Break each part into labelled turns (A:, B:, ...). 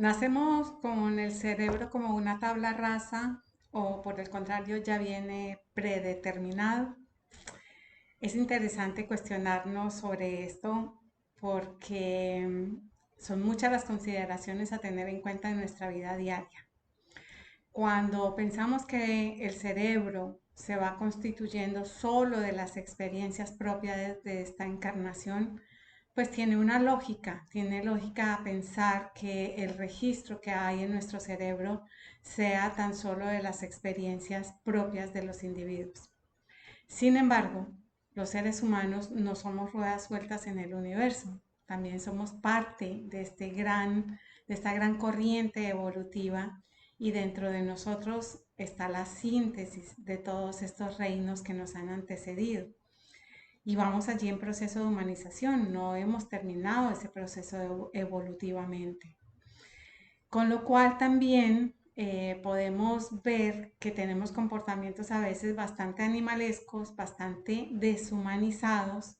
A: ¿Nacemos con el cerebro como una tabla rasa o por el contrario ya viene predeterminado? Es interesante cuestionarnos sobre esto porque son muchas las consideraciones a tener en cuenta en nuestra vida diaria. Cuando pensamos que el cerebro se va constituyendo solo de las experiencias propias de esta encarnación, pues tiene lógica pensar que el registro que hay en nuestro cerebro sea tan solo de las experiencias propias de los individuos. Sin embargo, los seres humanos no somos ruedas sueltas en el universo, también somos parte de esta gran corriente evolutiva y dentro de nosotros está la síntesis de todos estos reinos que nos han antecedido. Y vamos allí en proceso de humanización, no hemos terminado ese proceso evolutivamente. Con lo cual también podemos ver que tenemos comportamientos a veces bastante animalescos, bastante deshumanizados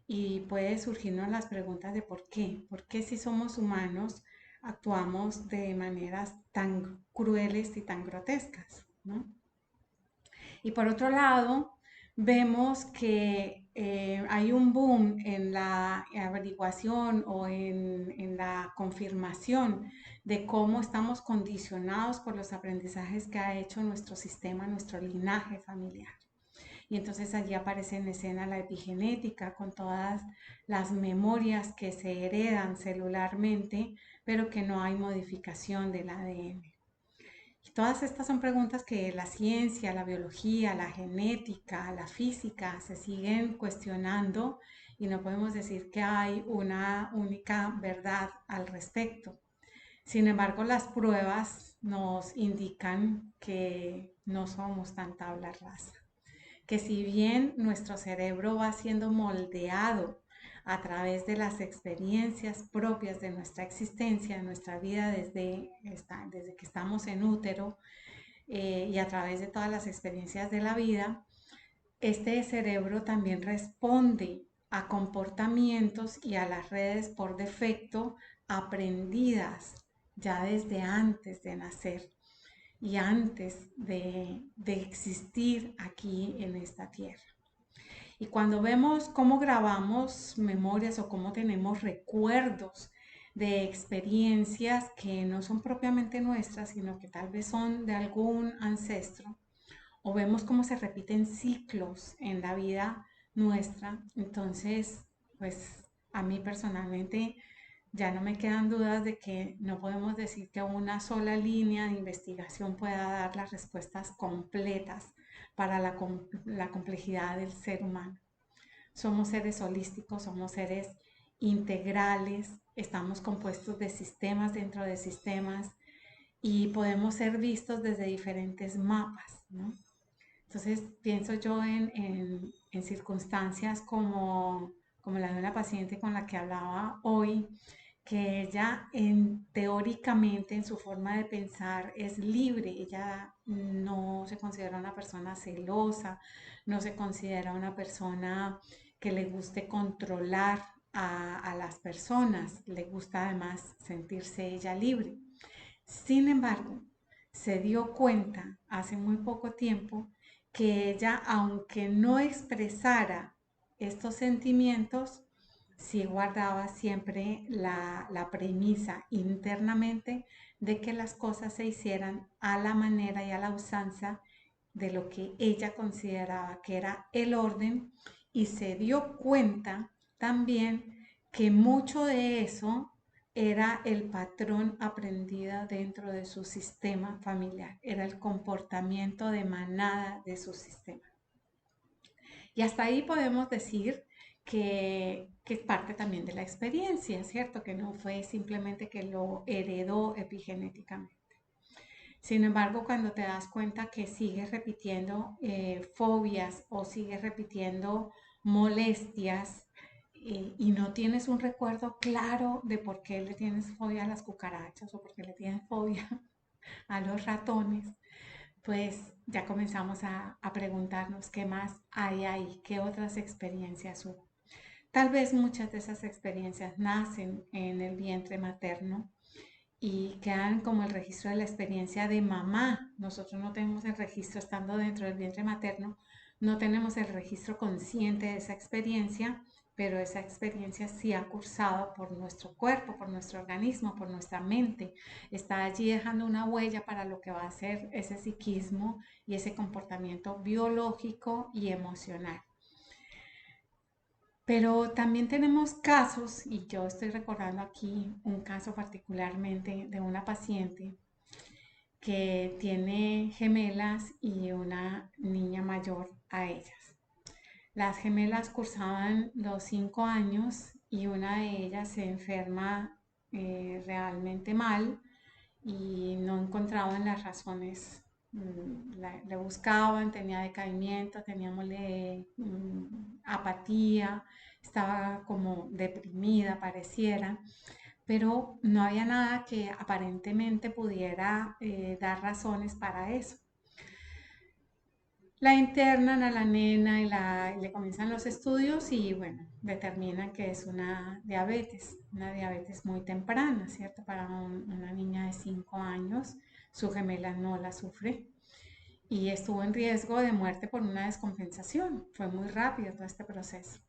A: y puede surgirnos las preguntas de por qué. ¿Por qué si somos humanos actuamos de maneras tan crueles y tan grotescas? ¿No? Y por otro lado, vemos que hay un boom en la averiguación o en la confirmación de cómo estamos condicionados por los aprendizajes que ha hecho nuestro sistema, nuestro linaje familiar. Y entonces allí aparece en escena la epigenética con todas las memorias que se heredan celularmente, pero que no hay modificación del ADN. Y todas estas son preguntas que la ciencia, la biología, la genética, la física se siguen cuestionando y no podemos decir que hay una única verdad al respecto. Sin embargo, las pruebas nos indican que no somos tan tabla rasa, que si bien nuestro cerebro va siendo moldeado a través de las experiencias propias de nuestra existencia, de nuestra vida desde que estamos en útero y a través de todas las experiencias de la vida, este cerebro también responde a comportamientos y a las redes por defecto aprendidas ya desde antes de nacer y antes de existir aquí en esta tierra. Y cuando vemos cómo grabamos memorias o cómo tenemos recuerdos de experiencias que no son propiamente nuestras, sino que tal vez son de algún ancestro, o vemos cómo se repiten ciclos en la vida nuestra, entonces, pues a mí personalmente ya no me quedan dudas de que no podemos decir que una sola línea de investigación pueda dar las respuestas completas para la complejidad del ser humano. Somos seres holísticos, somos seres integrales, estamos compuestos de sistemas dentro de sistemas y podemos ser vistos desde diferentes mapas, ¿no? Entonces pienso yo en circunstancias como la de una paciente con la que hablaba hoy, que ella teóricamente en su forma de pensar es libre, ella no se considera una persona celosa, no se considera una persona que le guste controlar a las personas, le gusta además sentirse ella libre. Sin embargo, se dio cuenta hace muy poco tiempo que ella, aunque no expresara estos sentimientos, sí guardaba siempre la premisa internamente de que las cosas se hicieran a la manera y a la usanza de lo que ella consideraba que era el orden y se dio cuenta también que mucho de eso era el patrón aprendido dentro de su sistema familiar, era el comportamiento de manada de su sistema. Y hasta ahí podemos decir que es parte también de la experiencia, ¿cierto? Que no fue simplemente que lo heredó epigenéticamente. Sin embargo, cuando te das cuenta que sigues repitiendo fobias o sigues repitiendo molestias y no tienes un recuerdo claro de por qué le tienes fobia a las cucarachas o por qué le tienes fobia a los ratones, pues ya comenzamos a preguntarnos qué más hay ahí, qué otras experiencias hubo. Tal vez muchas de esas experiencias nacen en el vientre materno y quedan como el registro de la experiencia de mamá. Nosotros no tenemos el registro estando dentro del vientre materno, no tenemos el registro consciente de esa experiencia, pero esa experiencia sí ha cursado por nuestro cuerpo, por nuestro organismo, por nuestra mente. Está allí dejando una huella para lo que va a ser ese psiquismo y ese comportamiento biológico y emocional. Pero también tenemos casos, y yo estoy recordando aquí un caso particularmente de una paciente que tiene gemelas y una niña mayor a ellas. Las gemelas cursaban los 5 años y una de ellas se enferma realmente mal y no encontraban las razones. Le buscaban, tenía decaimiento, teníamos apatía, estaba como deprimida, pareciera, pero no había nada que aparentemente pudiera dar razones para eso. La internan a la nena y le comienzan los estudios y bueno, determinan que es una diabetes muy temprana, ¿cierto? Para una niña de 5 años, su gemela no la sufre y estuvo en riesgo de muerte por una descompensación. Fue muy rápido todo este proceso.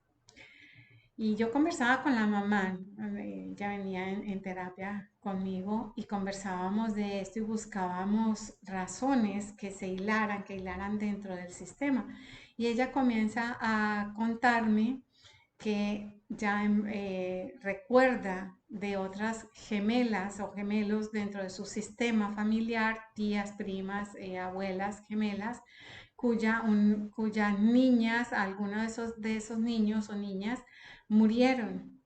A: Y yo conversaba con la mamá, ella venía en terapia conmigo y conversábamos de esto y buscábamos razones que hilaran dentro del sistema. Y ella comienza a contarme que ya recuerda de otras gemelas o gemelos dentro de su sistema familiar, tías, primas, abuelas, gemelas, cuyas niñas, algunos de esos niños o niñas murieron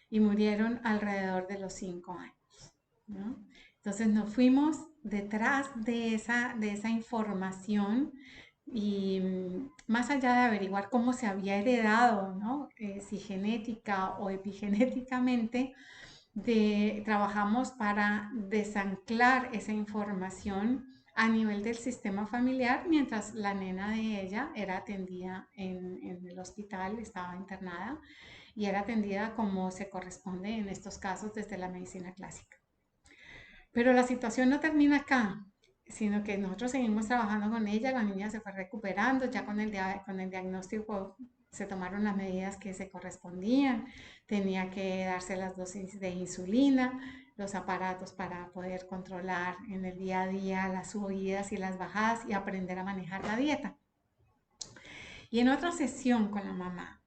A: y murieron alrededor de los 5 años, ¿no? Entonces nos fuimos detrás de esa información y más allá de averiguar cómo se había heredado, ¿no? Si genética o epigenéticamente, trabajamos para desanclar esa información a nivel del sistema familiar mientras la nena de ella era atendida en el hospital, estaba internada y era atendida como se corresponde en estos casos desde la medicina clásica. Pero la situación no termina acá, sino que nosotros seguimos trabajando con ella, la niña se fue recuperando, ya con el diagnóstico se tomaron las medidas que se correspondían, tenía que darse las dosis de insulina, los aparatos para poder controlar en el día a día las subidas y las bajadas y aprender a manejar la dieta. Y en otra sesión con la mamá,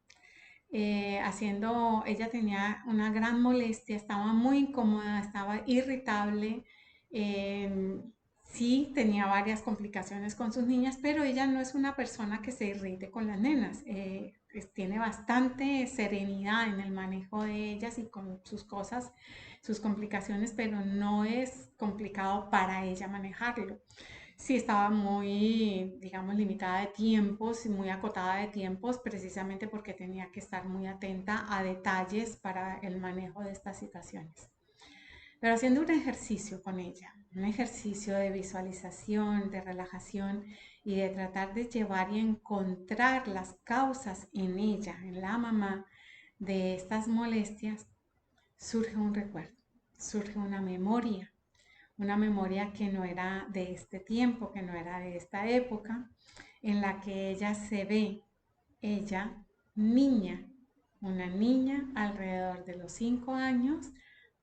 A: ella tenía una gran molestia, estaba muy incómoda, estaba irritable, eh, sí tenía varias complicaciones con sus niñas, pero ella no es una persona que se irrite con las nenas, tiene bastante serenidad en el manejo de ellas y con sus cosas, sus complicaciones, pero no es complicado para ella manejarlo. Sí, estaba muy, digamos, limitada de tiempos y muy acotada de tiempos, precisamente porque tenía que estar muy atenta a detalles para el manejo de estas situaciones. Pero haciendo un ejercicio con ella, un ejercicio de visualización, de relajación y de tratar de llevar y encontrar las causas en ella, en la mamá, de estas molestias, surge un recuerdo, surge una memoria que no era de este tiempo, que no era de esta época, en la que ella se ve, ella, niña, una niña alrededor de los 5 años,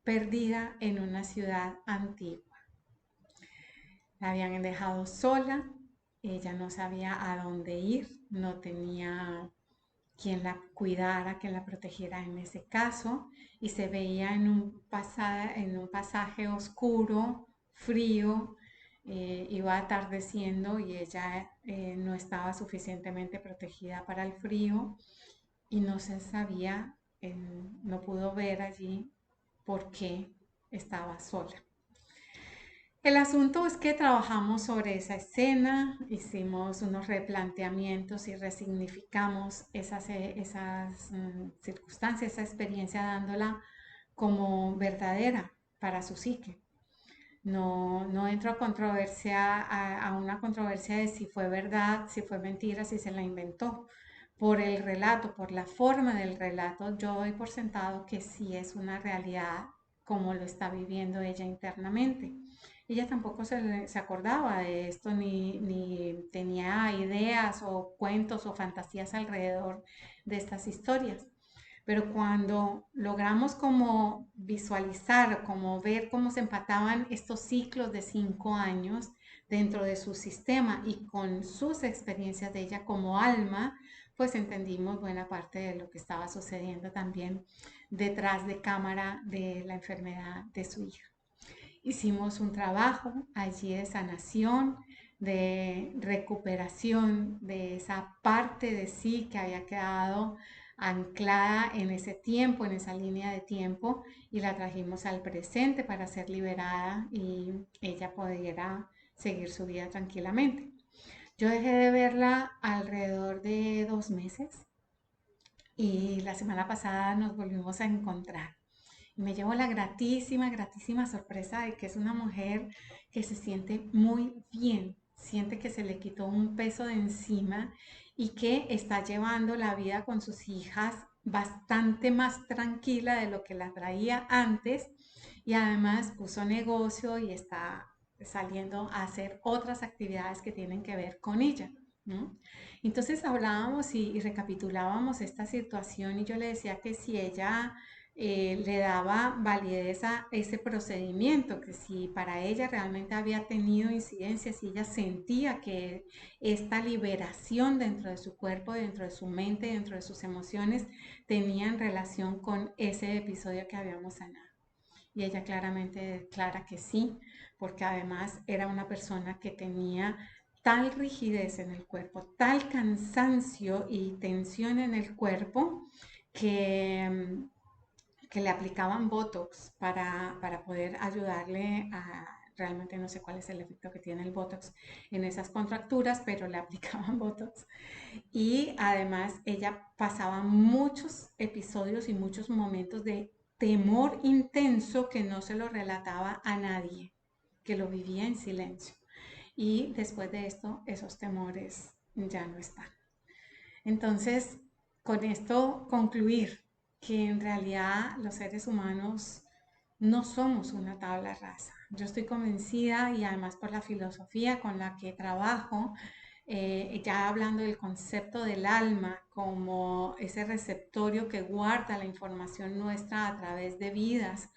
A: perdida en una ciudad antigua. La habían dejado sola, ella no sabía a dónde ir, no tenía quien la cuidara, quien la protegiera en ese caso, y se veía en un pasaje oscuro, frío, iba atardeciendo y ella no estaba suficientemente protegida para el frío y no se sabía, no pudo ver allí por qué estaba sola. El asunto es que trabajamos sobre esa escena, hicimos unos replanteamientos y resignificamos esas circunstancias, esa experiencia dándola como verdadera para su psique. No entro a una controversia de si fue verdad, si fue mentira, si se la inventó. Por el relato, por la forma del relato, yo doy por sentado que sí es una realidad como lo está viviendo ella internamente. Ella tampoco se acordaba de esto ni tenía ideas o cuentos o fantasías alrededor de estas historias. Pero cuando logramos como visualizar, como ver cómo se empataban estos ciclos de 5 años dentro de su sistema y con sus experiencias de ella como alma, pues entendimos buena parte de lo que estaba sucediendo también detrás de cámara de la enfermedad de su hija. Hicimos un trabajo allí de sanación, de recuperación de esa parte de sí que había quedado anclada en ese tiempo, en esa línea de tiempo, y la trajimos al presente para ser liberada y ella pudiera seguir su vida tranquilamente. Yo dejé de verla alrededor de 2 meses y la semana pasada nos volvimos a encontrar. Y me llevo la gratísima, gratísima sorpresa de que es una mujer que se siente muy bien, siente que se le quitó un peso de encima y que está llevando la vida con sus hijas bastante más tranquila de lo que la traía antes y además puso negocio y está saliendo a hacer otras actividades que tienen que ver con ella, ¿no? Entonces hablábamos y recapitulábamos esta situación y yo le decía que si ella le daba validez a ese procedimiento, que si para ella realmente había tenido incidencia, si ella sentía que esta liberación dentro de su cuerpo, dentro de su mente, dentro de sus emociones, tenían relación con ese episodio que habíamos sanado. Y ella claramente declara que sí, porque además era una persona que tenía tal rigidez en el cuerpo, tal cansancio y tensión en el cuerpo que que le aplicaban Botox para poder ayudarle a, realmente no sé cuál es el efecto que tiene el Botox en esas contracturas, pero le aplicaban Botox. Y además ella pasaba muchos episodios y muchos momentos de temor intenso que no se lo relataba a nadie, que lo vivía en silencio. Y después de esto, esos temores ya no están. Entonces, con esto concluir que en realidad los seres humanos no somos una tabla rasa. Yo estoy convencida y además por la filosofía con la que trabajo, ya hablando del concepto del alma como ese receptorio que guarda la información nuestra a través de vidas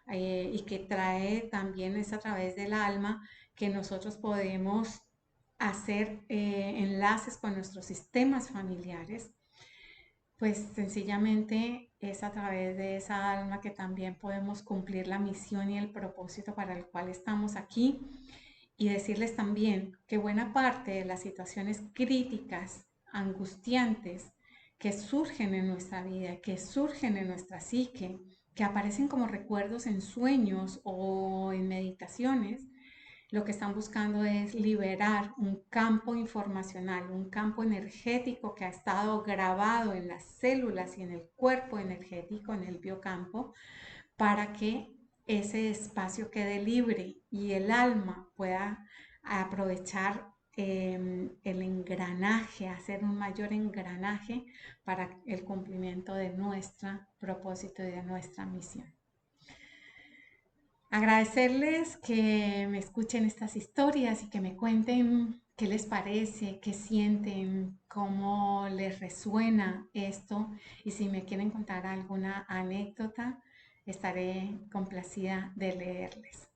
A: y que trae también es a través del alma que nosotros podemos hacer enlaces con nuestros sistemas familiares, pues sencillamente es a través de esa alma que también podemos cumplir la misión y el propósito para el cual estamos aquí. Y decirles también que buena parte de las situaciones críticas, angustiantes, que surgen en nuestra vida, que surgen en nuestra psique, que aparecen como recuerdos en sueños o en meditaciones, lo que están buscando es liberar un campo informacional, un campo energético que ha estado grabado en las células y en el cuerpo energético, en el biocampo, para que ese espacio quede libre y el alma pueda aprovechar el engranaje, hacer un mayor engranaje para el cumplimiento de nuestro propósito y de nuestra misión. Agradecerles que me escuchen estas historias y que me cuenten qué les parece, qué sienten, cómo les resuena esto y si me quieren contar alguna anécdota, estaré complacida de leerles.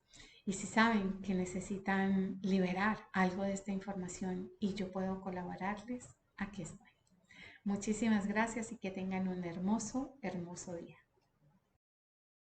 A: Y si saben que necesitan liberar algo de esta información y yo puedo colaborarles, aquí estoy. Muchísimas gracias y que tengan un hermoso, hermoso día.